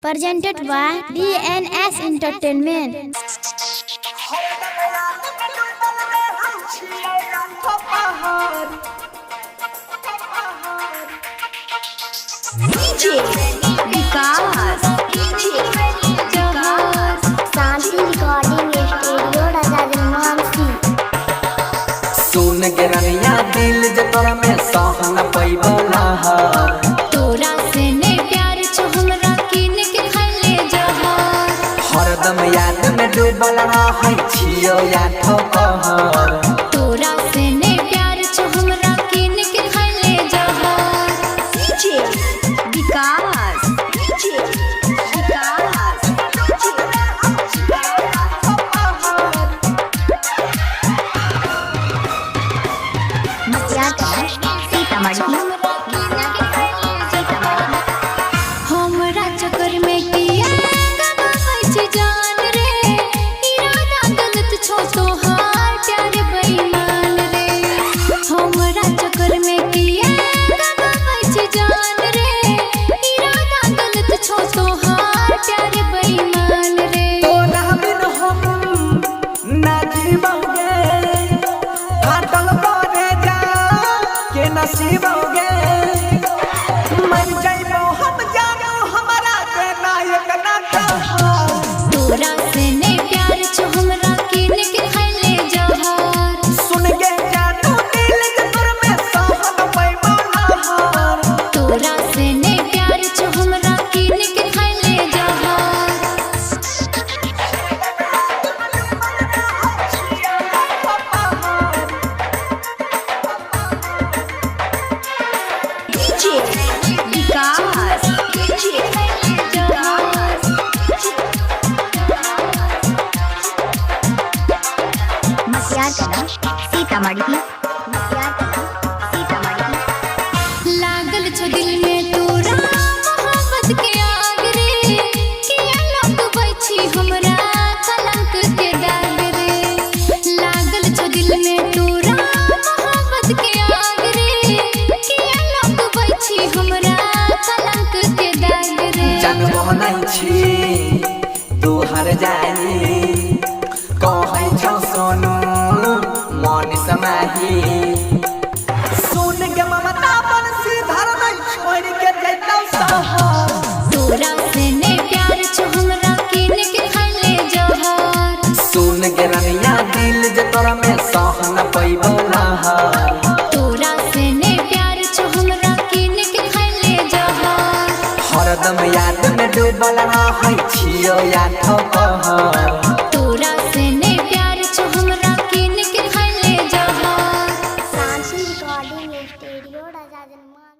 Presented by DNS Entertainment. DJ Vikas Shanti recording studio Raja जनमानसी। सुन के रनिया दिल जतरा में सहन पैबला तोरा से ने प्यार छो हमरा किन के खले जहार हरदम याद में डूबल रहै छियो या ठोकर तोरा से ने प्यार छो हमरा किन के खले जहार DJ विकास हमरा चक्कर में किया गवाई छी जान रे इरादा गलत छो तोहार प्यार बेईमान रे हमरा चक्कर में किया गवाई छी जान रे इरादा गलत छो तोहार प्यार बेईमान रे तोरा बिन हम ना जीवोगे फाटल पड़े जा के नसीबोगे मर जाइबो हम जानो हमारा के नायक ना कहा तोरा से ने प्यार छो हमरा किन के खले जहार सुन के जानो दिल जतर में सहन पैबला तोरा से ने प्यार छो हमरा किन के खले जहार DJ विकास सीतामढ़ी लागल छो दिल में तोरा मोहब्बत के आग रे किया लगबै छी हमरा कलंक के दाग रे लागल छो दिल में तोरा मोहब्बत के आग रे किया लगबै छी हमरा कलंक के दाग रे जानबो नहीं छी तू हर जाई कहै छौ सोनू मन समाही सुन के ममता बंसी धर नहीं छोड़ के जैतौ सहर तोरा से ने प्यार छो हमरा किन के खले जहार सुन के रनिया दिल जतरा में सहन पैबला तोरा से ने प्यार छो हमरा किन के खले जहार हरदम याद में डूबल रहै छियो या ठोकर तोरा से ने प्यार छो हमरा किन के खले जहार शांति रिकॉर्डिंग स्टूडियो राजा जनमानसी।